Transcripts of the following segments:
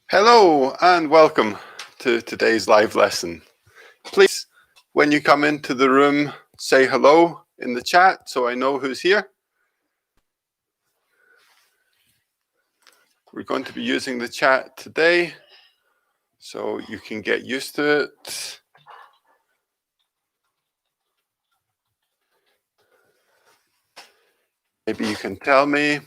Hello and welcome to today's live lesson. Please, when you come into the room, say hello in the chat so I know who's here. We're going to be using the chat today, so you can get used to it. Maybe you can tell me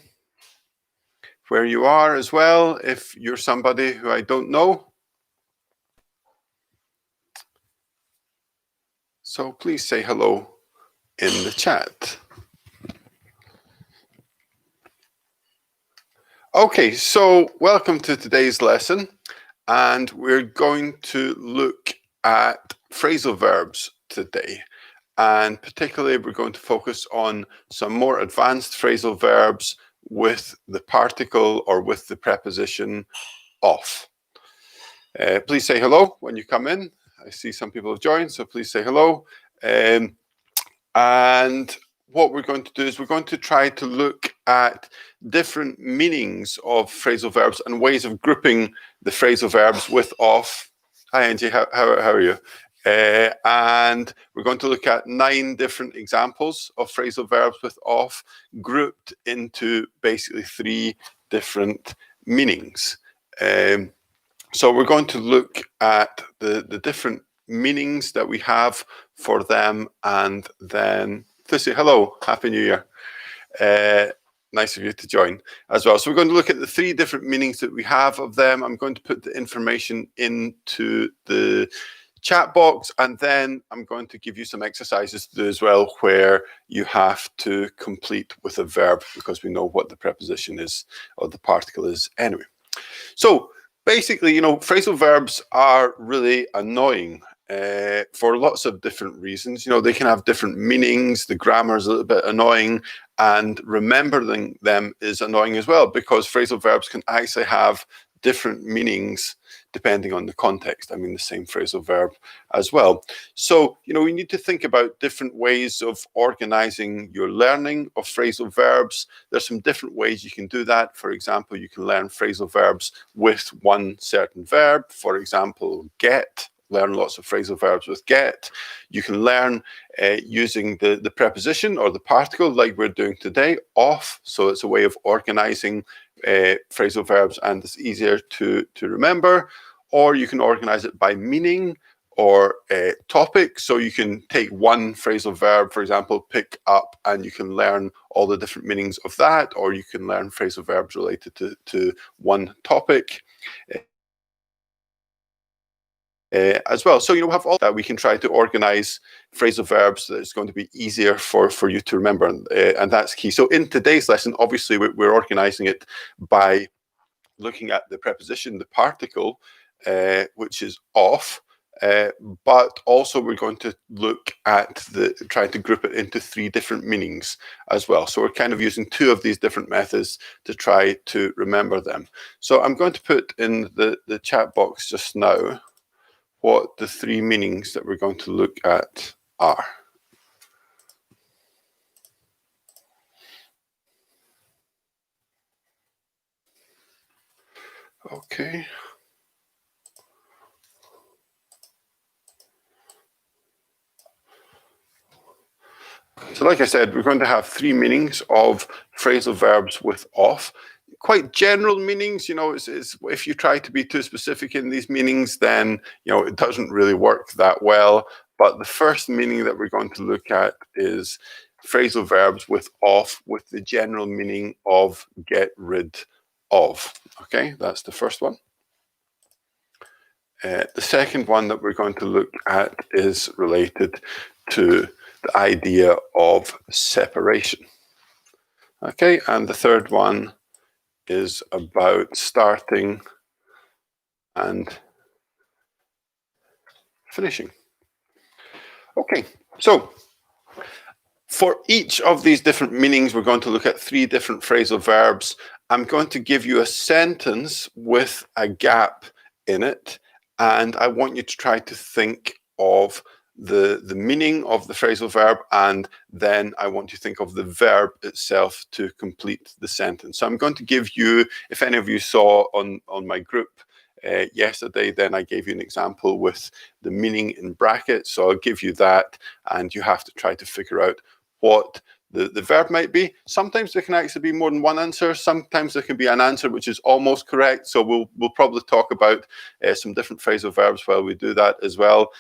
where you are as well if you're somebody who I don't know. So please say hello in the chat. Okay, so welcome to today's lesson, and we're going to look at phrasal verbs today. And particularly, we're going to focus on some more advanced phrasal verbs with the particle or with the preposition of. Please say hello when you come in. I see some people have joined, so please say hello. And what we're going to do is we're going to try to look at different meanings of phrasal verbs and ways of grouping the phrasal verbs with of. Hi, Angie, how are you? And we're going to look at 9 different examples of phrasal verbs with of, grouped into basically 3 different meanings. So we're going to look at the different meanings that we have for them, and then to say hello, Happy New Year. Nice of you to join as well. So we're going to look at the 3 different meanings that we have of them. I'm going to put the information into the chat box, and then I'm going to give you some exercises to do as well where you have to complete with a verb, because we know what the preposition is or the particle is anyway. So basically, phrasal verbs are really annoying for lots of different reasons. They can have different meanings. The grammar is a little bit annoying, and remembering them is annoying as well, because phrasal verbs can actually have different meanings depending on the context. I mean, the same phrasal verb as well. So, we need to think about different ways of organizing your learning of phrasal verbs. There's some different ways you can do that. For example, you can learn phrasal verbs with one certain verb. For example, get. Learn lots of phrasal verbs with get. You can learn using the preposition or the particle like we're doing today, of. So it's a way of organizing phrasal verbs, and it's easier to remember. Or you can organize it by meaning or topic. So you can take one phrasal verb, for example, pick up, and you can learn all the different meanings of that. Or you can learn phrasal verbs related to one topic. As well. So, we have all that. We can try to organize phrasal verbs that it's going to be easier for you to remember, and that's key. So in today's lesson, obviously, we're organizing it by looking at the preposition, the particle, which is of, but also we're going to look at trying to group it into 3 different meanings as well. So we're kind of using 2 of these different methods to try to remember them. So I'm going to put in the chat box just now what the 3 meanings that we're going to look at are. Okay. So like I said, we're going to have 3 meanings of phrasal verbs with of. Quite general meanings. It's if you try to be too specific in these meanings, then it doesn't really work that well. But the first meaning that we're going to look at is phrasal verbs with of, with the general meaning of get rid of. Okay, that's the first one. The second one that we're going to look at is related to the idea of separation. Okay, and the third one is about starting and finishing. Okay, so for each of these different meanings, we're going to look at 3 different phrasal verbs. I'm going to give you a sentence with a gap in it, and I want you to try to think of the meaning of the phrasal verb, and then I want you to think of the verb itself to complete the sentence. So I'm going to give you, if any of you saw on my group yesterday, then I gave you an example with the meaning in brackets. So I'll give you that, and you have to try to figure out what the verb might be. Sometimes there can actually be more than one answer. Sometimes there can be an answer which is almost correct. So we'll probably talk about some different phrasal verbs while we do that as well.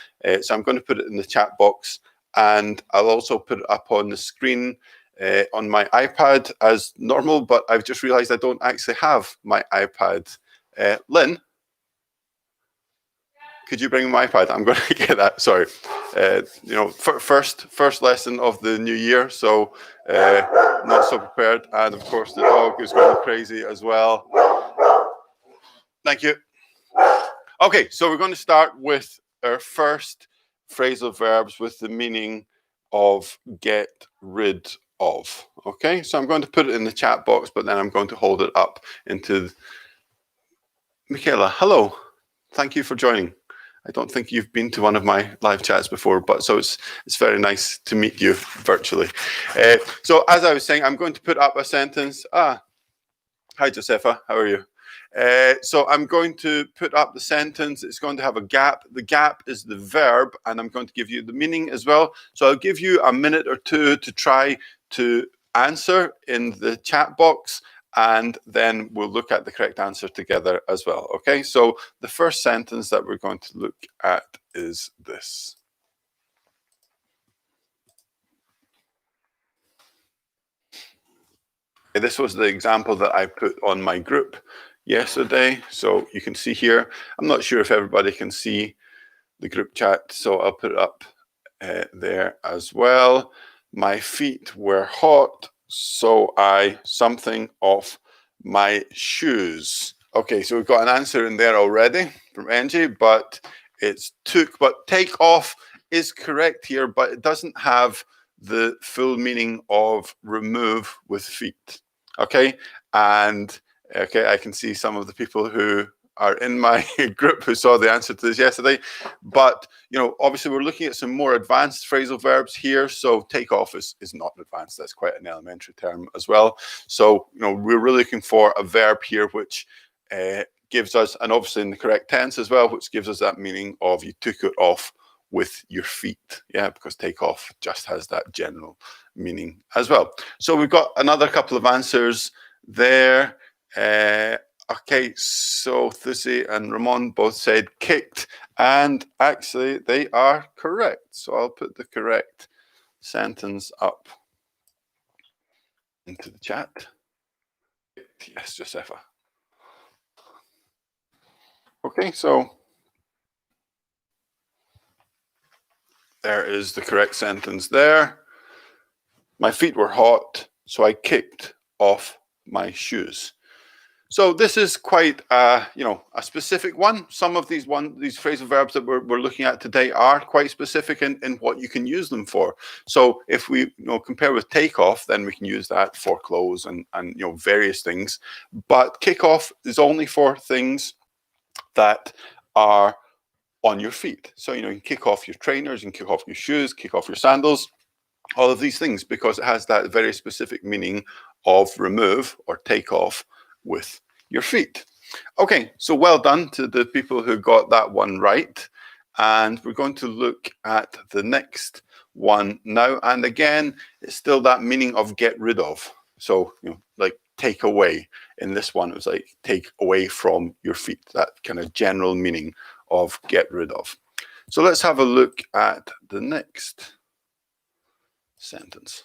So I'm going to put it in the chat box, and I'll also put it up on the screen on my iPad as normal, but I've just realized I don't actually have my iPad. Lynn, could you bring my iPad? I'm going to get that. Sorry. First lesson of the new year, so not so prepared. And of course, the dog is going crazy as well. Thank you. Okay, so we're going to start with our first phrasal verbs with the meaning of get rid of. Okay, so I'm going to put it in the chat box, but then I'm going to hold it up into Michaela. Hello. Thank you for joining. I don't think you've been to one of my live chats before, but so it's very nice to meet you virtually. So as I was saying, I'm going to put up a sentence. Hi, Josefa. How are you? So I'm going to put up the sentence. It's going to have a gap. The gap is the verb, and I'm going to give you the meaning as well. So I'll give you a minute or two to try to answer in the chat box, and then we'll look at the correct answer together as well. Okay, so the first sentence that we're going to look at is this. This was the example that I put on my group yesterday. So you can see here, I'm not sure if everybody can see the group chat, so I'll put it up there as well. My feet were hot, so I something off my shoes. Okay, so we've got an answer in there already from Angie, but it's took. But take off is correct here, but it doesn't have the full meaning of remove with feet. Okay, and okay, I can see some of the people who are in my group who saw the answer to this yesterday. But, obviously we're looking at some more advanced phrasal verbs here. So take off is not advanced. That's quite an elementary term as well. So, we're really looking for a verb here which gives us, and obviously in the correct tense as well, which gives us that meaning of you took it off with your feet. Yeah, because take off just has that general meaning as well. So we've got another couple of answers there. Okay, so Thusi and Ramon both said kicked, and actually they are correct. So I'll put the correct sentence up into the chat. Yes, Josefa. Okay, so there is the correct sentence there. My feet were hot, so I kicked off my shoes. So this is quite, a specific one. Some of these phrasal verbs that we're looking at today are quite specific in what you can use them for. So if we compare with take off, then we can use that for clothes and various things. But kick off is only for things that are on your feet. So you can kick off your trainers, you can kick off your shoes, kick off your sandals, all of these things, because it has that very specific meaning of remove or take off with your feet. Okay, so well done to the people who got that one right. And we're going to look at the next one now. And again, it's still that meaning of get rid of. So, like take away. In this one, it was like take away from your feet, that kind of general meaning of get rid of. So let's have a look at the next sentence.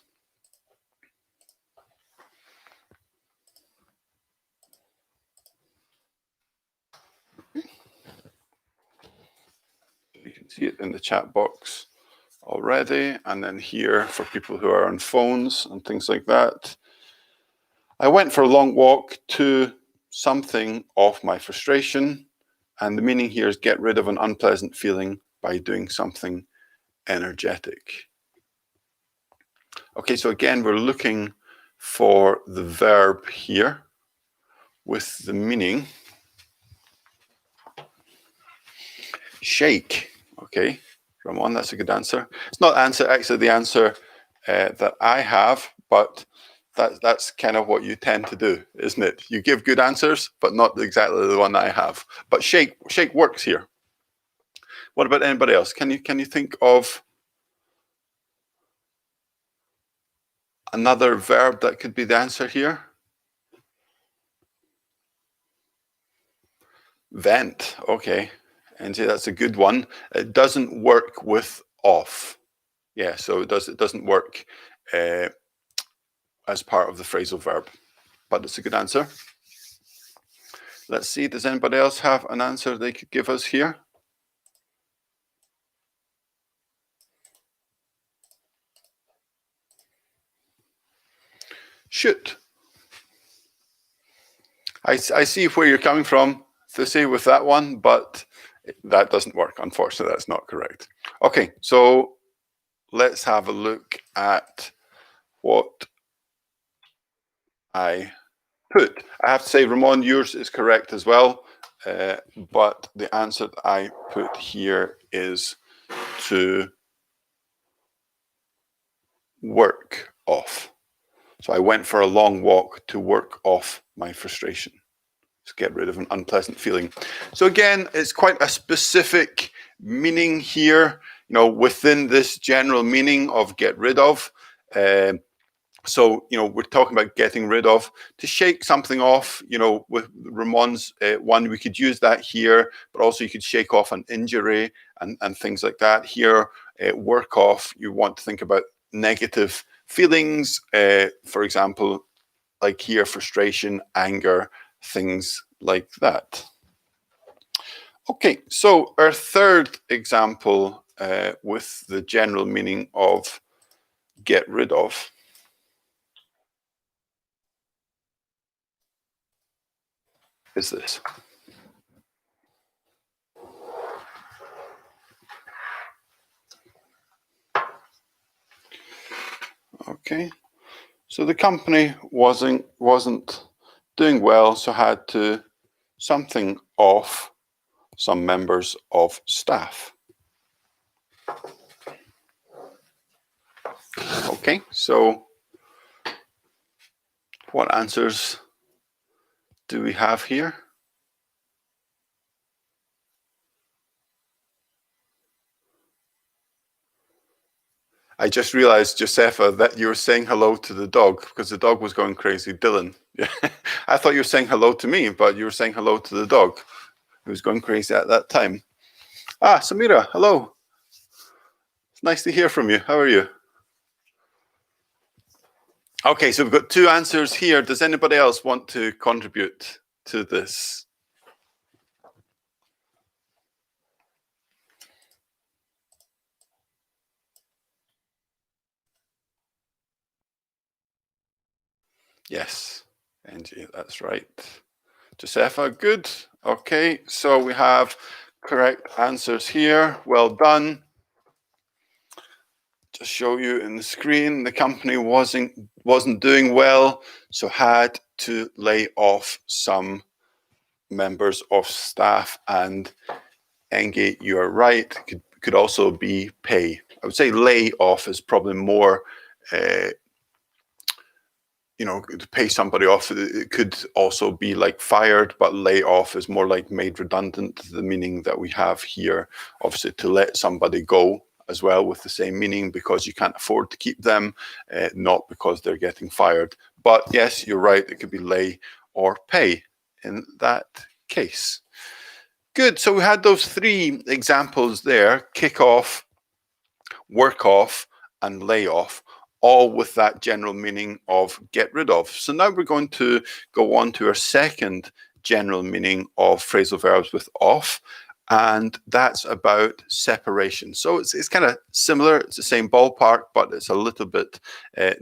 You can see it in the chat box already, and then here for people who are on phones and things like that. I went for a long walk to something off my frustration, and the meaning here is get rid of an unpleasant feeling by doing something energetic. Okay, so again, we're looking for the verb here with the meaning shake. Okay, Ramon, that's a good answer. It's not actually the answer that I have, but That's kind of what you tend to do, isn't it? You give good answers, but not exactly the one I have. But shake works here. What about anybody else? Can you think of another verb that could be the answer here? Vent. Okay, Angie, that's a good one. It doesn't work with off. Yeah, so it doesn't work as part of the phrasal verb, but it's a good answer. Let's see, does anybody else have an answer they could give us here? Shoot. I see where you're coming from, Thussy, with that one, but that doesn't work. Unfortunately, that's not correct. Okay, so let's have a look at what I put. I have to say, Ramon, yours is correct as well, but the answer that I put here is to work off. So I went for a long walk to work off my frustration, to get rid of an unpleasant feeling. So again, it's quite a specific meaning here, within this general meaning of get rid of. So, we're talking about getting rid of. To shake something off, with Ramon's one, we could use that here, but also you could shake off an injury and things like that. Here, work off, you want to think about negative feelings, for example, like here, frustration, anger, things like that. Okay, so our third example with the general meaning of get rid of is this. Okay, so the company wasn't doing well, so had to something off some members of staff. Okay, so what answers do we have here? I just realized, Josefa, that you were saying hello to the dog because the dog was going crazy. Dylan. Yeah. I thought you were saying hello to me, but you were saying hello to the dog who was going crazy at that time. Ah, Samira, hello. It's nice to hear from you. How are you? Okay, so we've got two answers here. Does anybody else want to contribute to this? Yes, Angie, that's right. Josefa, good. Okay, so we have correct answers here. Well done. Just show you in the screen, the company wasn't doing well, so had to lay off some members of staff. And Engie, you are right, could also be pay. I would say lay off is probably more to pay somebody off. It could also be like fired, but lay off is more like made redundant, the meaning that we have here. Obviously, to let somebody go as well with the same meaning because you can't afford to keep them, not because they're getting fired. But yes, you're right, it could be lay or pay in that case. Good, so we had those three examples there: kick off, work off, and lay off, all with that general meaning of get rid of. So now we're going to go on to our second general meaning of phrasal verbs with off, and that's about separation. So it's kind of similar, it's the same ballpark, but it's a little bit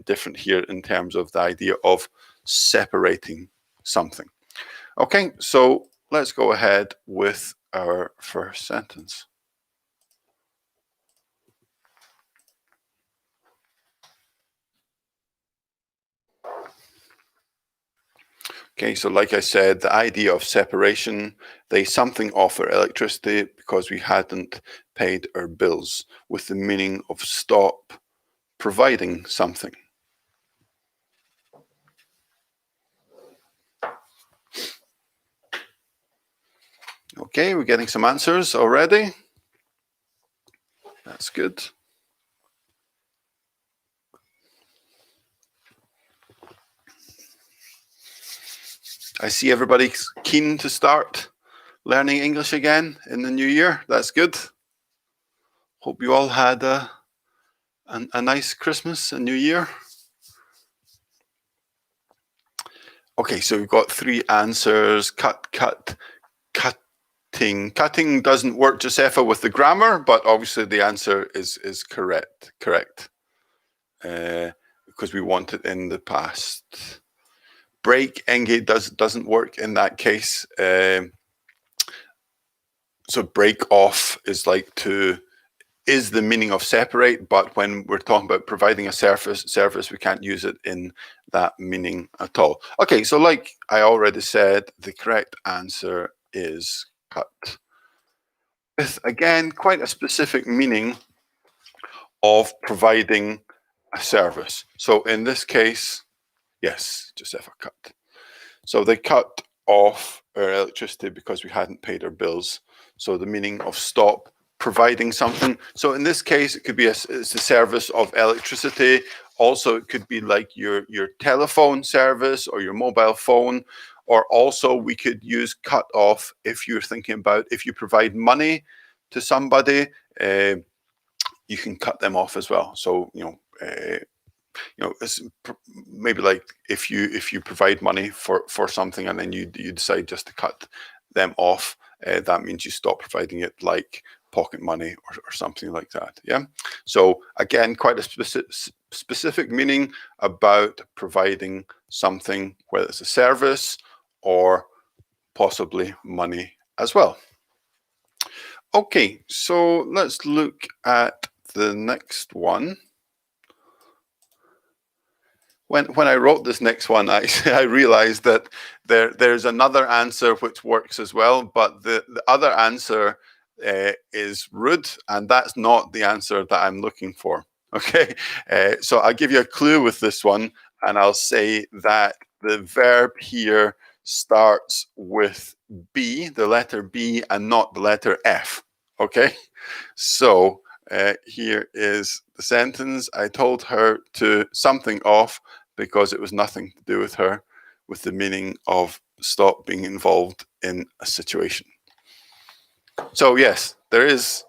different here in terms of the idea of separating something. Okay, so let's go ahead with our first sentence. Okay, so like I said, the idea of separation, they something off our electricity because we hadn't paid our bills, with the meaning of stop providing something. Okay, we're getting some answers already. That's good. I see everybody's keen to start learning English again in the new year. That's good. Hope you all had a nice Christmas and New Year. Okay, so we've got 3 answers. Cut, cutting. Cutting doesn't work, Josefa, with the grammar, but obviously the answer is correct. Because we want it in the past. Break, engage doesn't work in that case. So break off is the meaning of separate, but when we're talking about providing a service, we can't use it in that meaning at all. Okay, so like I already said, the correct answer is cut. With, again, quite a specific meaning of providing a service. So in this case, yes, Josefa, cut. So they cut off our electricity because we hadn't paid our bills. So the meaning of stop providing something. So in this case, it could be it's a service of electricity. Also, it could be like your telephone service or your mobile phone. Or also we could use cut off if you're thinking about if you provide money to somebody, you can cut them off as well. So, it's maybe like if you provide money for something and then you decide just to cut them off, that means you stop providing it, like pocket money or something like that. Yeah. So again, quite a specific meaning about providing something, whether it's a service or possibly money as well. Okay, so let's look at the next one. When I wrote this next one, I realized that there's another answer which works as well, but the other answer is rude, and that's not the answer that I'm looking for. Okay, so I'll give you a clue with this one, and I'll say that the verb here starts with B, the letter B, and not the letter F. Okay, so here is the sentence. I told her to something off because it was nothing to do with her, with the meaning of stop being involved in a situation. So yes, there is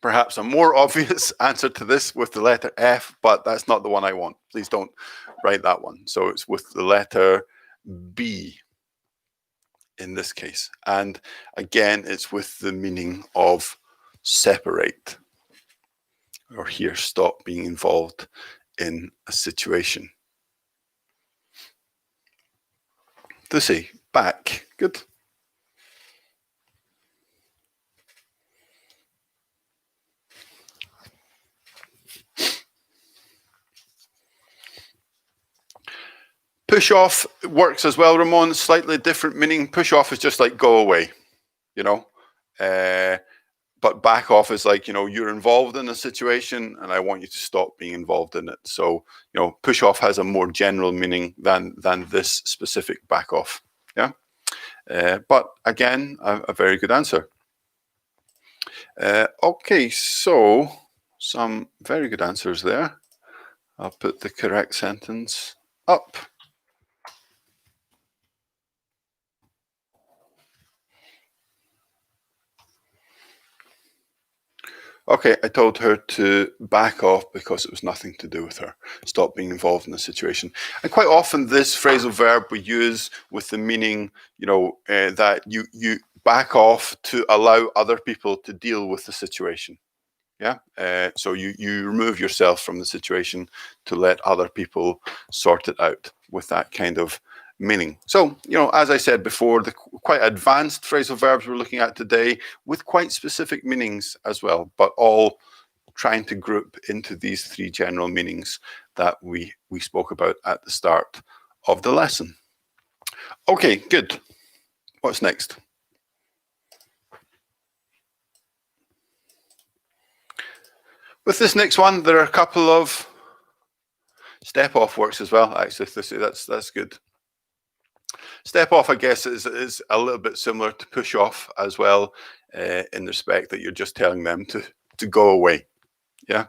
perhaps a more obvious answer to this with the letter F, but that's not the one I want. Please don't write that one. So it's with the letter B in this case. And again, it's with the meaning of separate, or here, stop being involved in a situation. To say back, good. Push off works as well, Ramon. Slightly different meaning. Push off is just like go away, but back off is like, you're involved in a situation and I want you to stop being involved in it. So, push off has a more general meaning than this specific back off. Yeah. But again, a very good answer. Okay, so some very good answers there. I'll put the correct sentence up. Okay, I told her to back off because it was nothing to do with her. Stop being involved in the situation. And quite often this phrasal verb we use with the meaning, that you back off to allow other people to deal with the situation. Yeah. So you remove yourself from the situation to let other people sort it out with that kind of meaning. So, as I said before, the quite advanced phrasal verbs we're looking at today with quite specific meanings as well, but all trying to group into these 3 general meanings that we spoke about at the start of the lesson. Okay, good. What's next? With this next one, there are a couple of step off works as well. Actually, that's good. Step off, I guess, is a little bit similar to push off as well, in respect that you're just telling them to go away. Yeah,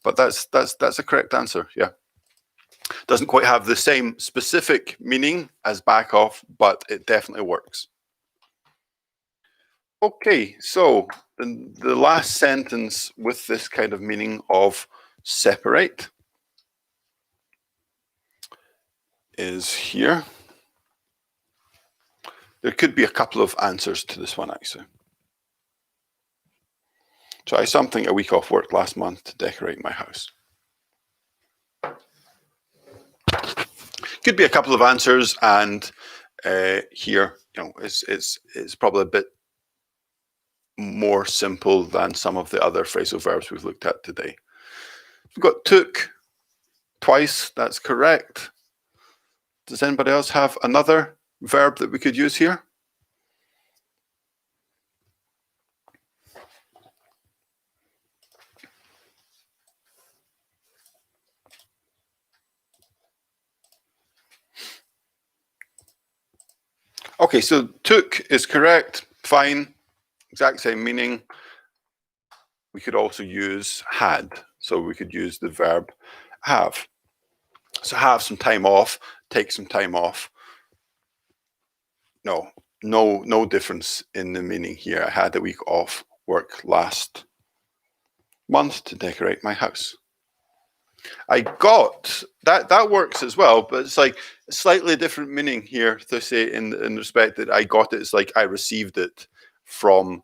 but that's a correct answer. Yeah, doesn't quite have the same specific meaning as back off, but it definitely works. Okay, so the last sentence with this kind of meaning of separate is here. There could be a couple of answers to this one, actually. Try something a week off work last month to decorate my house. Could be a couple of answers, and here, it's probably a bit more simple than some of the other phrasal verbs we've looked at today. We've got took twice, that's correct. Does anybody else have another verb that we could use here? Okay, so took is correct, fine, exact same meaning. We could also use had, so we could use the verb have. So have some time off, take some time off. No difference in the meaning here. I had a week off work last month to decorate my house. I got that works as well, but it's like a slightly different meaning here to say in respect that I got it. It's like I received it from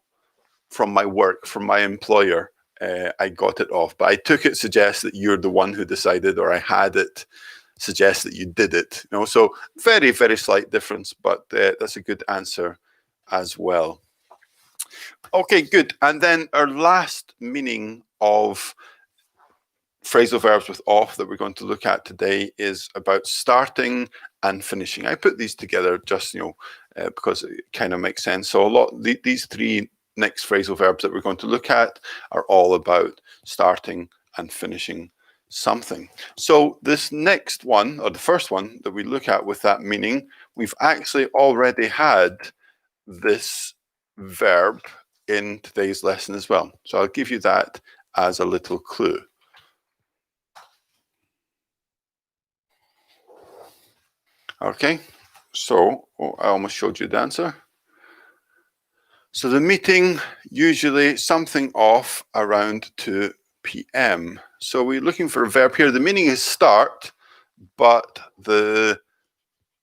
my work, from my employer. I got it off, but I took it suggests that you're the one who decided, or I had it suggests that you did it. So very, very slight difference, but that's a good answer as well. Okay, good. And then our last meaning of phrasal verbs with off that we're going to look at today is about starting and finishing. I put these together just because it kind of makes sense. So these three next phrasal verbs that we're going to look at are all about starting and finishing something. So this next one, or the first one that we look at with that meaning, we've actually already had this verb in today's lesson as well. So I'll give you that as a little clue. Okay, so I almost showed you the answer. So the meeting, usually something off around 2 p.m. So we're looking for a verb here. The meaning is start, but the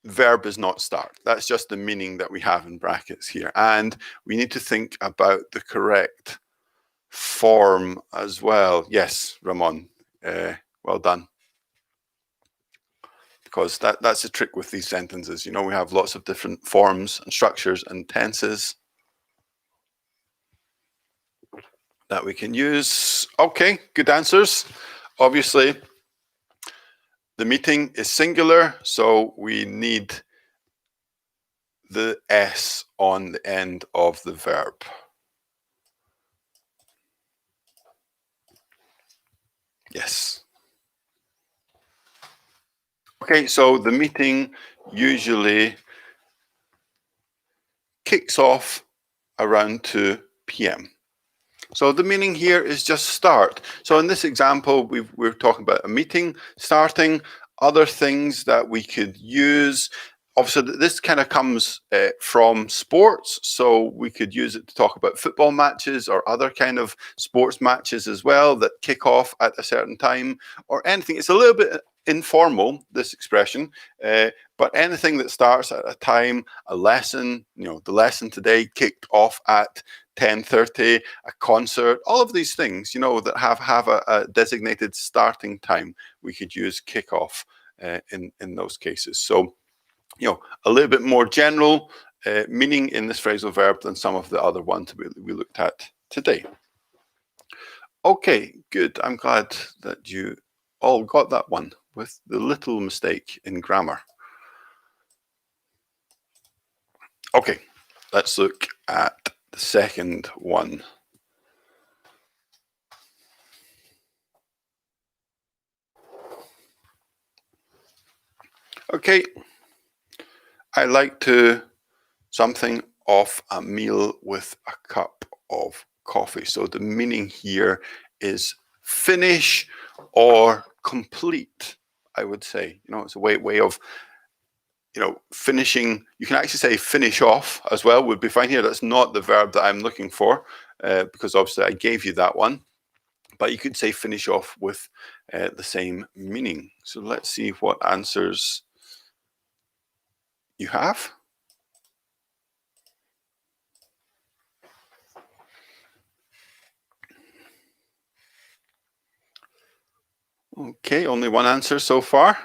verb is not start. That's just the meaning that we have in brackets here. And we need to think about the correct form as well. Yes, Ramon, well done. Because that's a trick with these sentences. We have lots of different forms and structures and tenses that we can use. Okay, good answers. Obviously, the meeting is singular, so we need the S on the end of the verb. Yes. Okay, so the meeting usually kicks off around 2 p.m. So the meaning here is just start. So in this example, we're talking about a meeting starting, other things that we could use. Obviously, this kind of comes from sports, so we could use it to talk about football matches or other kind of sports matches as well that kick off at a certain time, or anything. It's a little bit informal, this expression, but anything that starts at a time, a lesson, the lesson today kicked off at 10:30, a concert, all of these things, that have a designated starting time, we could use kickoff in those cases. So, a little bit more general meaning in this phrasal verb than some of the other ones we looked at today. Okay, good. I'm glad that you all got that one with the little mistake in grammar. Okay, let's look at the second one. Okay, I like to something off a meal with a cup of coffee. So the meaning here is finish or complete, I would say. It's a way of finishing. You can actually say finish off as well, would be fine here. That's not the verb that I'm looking for, because obviously I gave you that one. But you could say finish off with the same meaning. So let's see what answers you have. Okay, only one answer so far.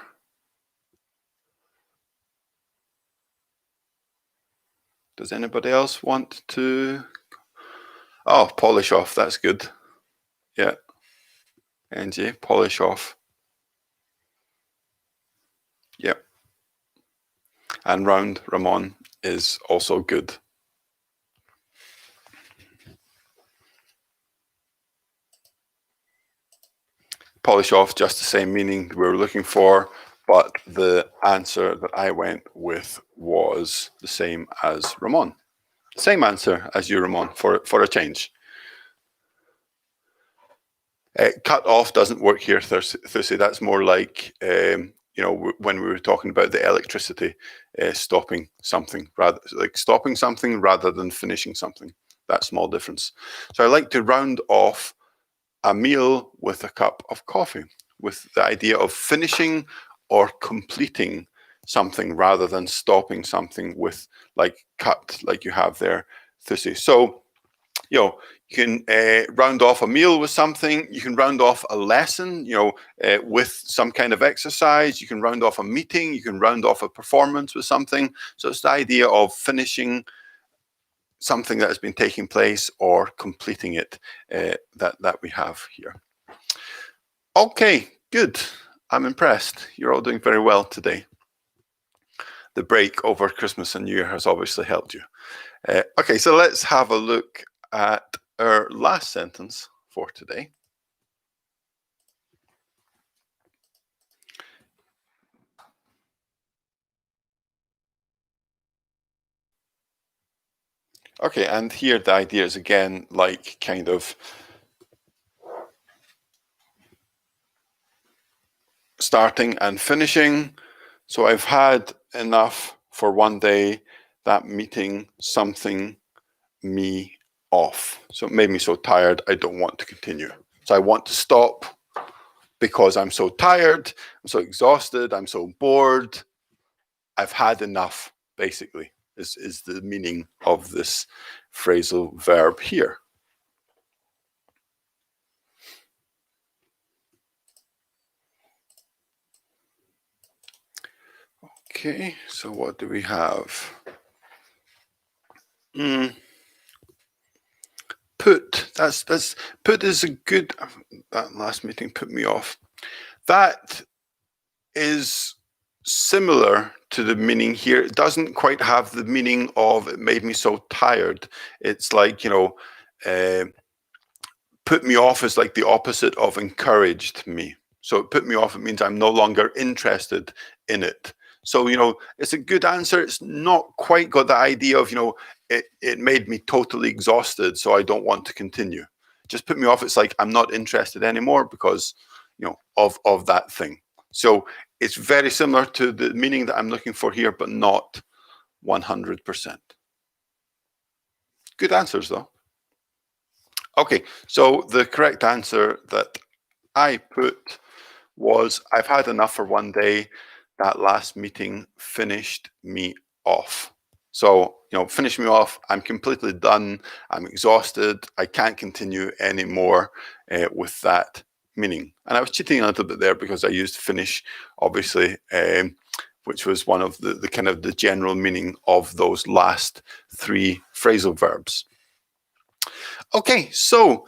Does anybody else want to? Oh, polish off, that's good. Yeah. Angie, polish off. Yep. And round, Ramon, is also good. Polish off, just the same meaning we were looking for, but the answer that I went with was the same as Ramon. Same answer as you, Ramon, for a change. Cut off doesn't work here, Thursday. That's more like, when we were talking about the electricity, stopping something, rather than finishing something. That small difference. So I like to round off a meal with a cup of coffee, with the idea of finishing or completing something rather than stopping something with cut, like you have there, Thursday. So, you can round off a meal with something. You can round off a lesson, with some kind of exercise. You can round off a meeting. You can round off a performance with something. So it's the idea of finishing something that has been taking place or completing it that we have here. Okay, good. I'm impressed. You're all doing very well today. The break over Christmas and New Year has obviously helped you. Okay, so let's have a look at our last sentence for today. Okay, and here the idea is again kind of starting and finishing. So I've had enough for one day. That meeting something me off. So it made me so tired, I don't want to continue. So I want to stop because I'm so tired, I'm so exhausted, I'm so bored. I've had enough, basically, is the meaning of this phrasal verb here. Okay, so what do we have? Put. That's put is a good. That last meeting put me off. That is similar to the meaning here. It doesn't quite have the meaning of it made me so tired. It's like, put me off is like the opposite of encouraged me. So it put me off, it means I'm no longer interested in it. So, it's a good answer. It's not quite got the idea of, it made me totally exhausted, so I don't want to continue. Just put me off. It's like I'm not interested anymore because, of that thing. So it's very similar to the meaning that I'm looking for here, but not 100%. Good answers, though. Okay, so the correct answer that I put was, I've had enough for one day. That last meeting finished me off. So, finish me off. I'm completely done. I'm exhausted. I can't continue anymore with that meaning. And I was cheating a little bit there because I used finish, obviously, which was one of the kind of the general meaning of those last three phrasal verbs. Okay, so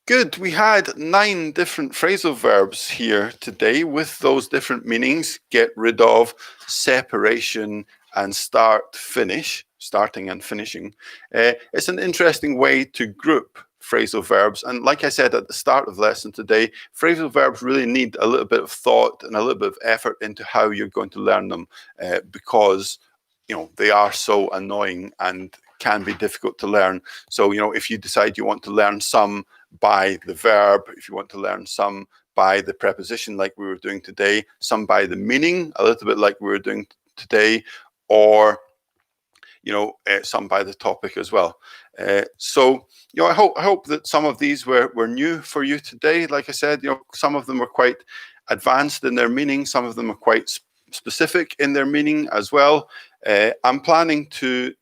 good. We had 9 different phrasal verbs here today with those different meanings: get rid of, separation, and start, finish, starting and finishing. It's an interesting way to group phrasal verbs. And like I said at the start of the lesson today, phrasal verbs really need a little bit of thought and a little bit of effort into how you're going to learn them, because they are so annoying and can be difficult to learn. So, if you decide you want to learn some by the verb, if you want to learn some by the preposition like we were doing today, some by the meaning, a little bit like we were doing today, or some by the topic as well. So I hope that some of these were new for you today. Like I said, some of them were quite advanced in their meaning, some of them are quite specific in their meaning as well. I'm planning to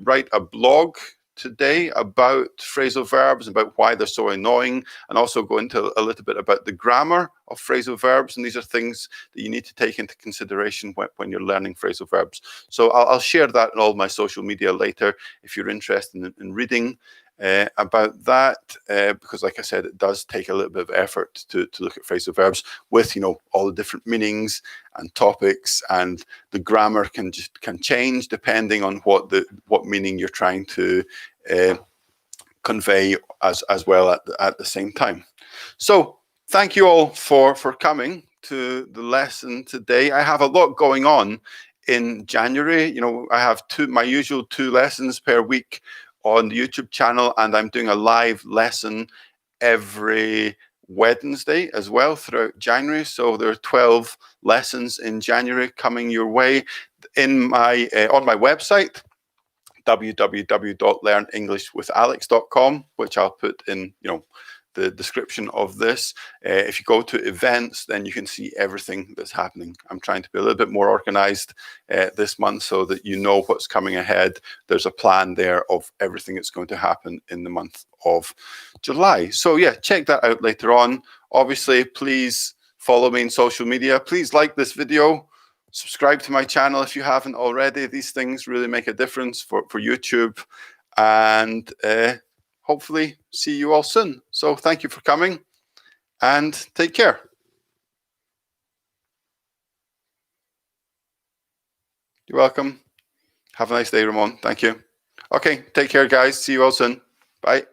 write a blog today about phrasal verbs, about why they're so annoying, and also go into a little bit about the grammar of phrasal verbs. And these are things that you need to take into consideration when you're learning phrasal verbs. So I'll share that on all my social media later if you're interested in reading about that, because like I said, it does take a little bit of effort to look at phrasal verbs with all the different meanings and topics, and the grammar can change depending on what meaning you're trying to convey as well at the same time. So thank you all for coming to the lesson today. I have a lot going on in January. I have my usual 2 lessons per week on the YouTube channel, and I'm doing a live lesson every Wednesday as well throughout January. So there are 12 lessons in January coming your way in my on my website, www.learnenglishwithalex.com, which I'll put in the description of this. If you go to events, then you can see everything that's happening. I'm trying to be a little bit more organized this month so that you know what's coming ahead. There's a plan there of everything that's going to happen in the month of July. So yeah, check that out later on. Obviously, please follow me in social media. Please like this video. Subscribe to my channel if you haven't already. These things really make a difference for YouTube. And hopefully see you all soon. So thank you for coming and take care. You're welcome. Have a nice day, Ramon. Thank you. Okay, take care, guys. See you all soon. Bye.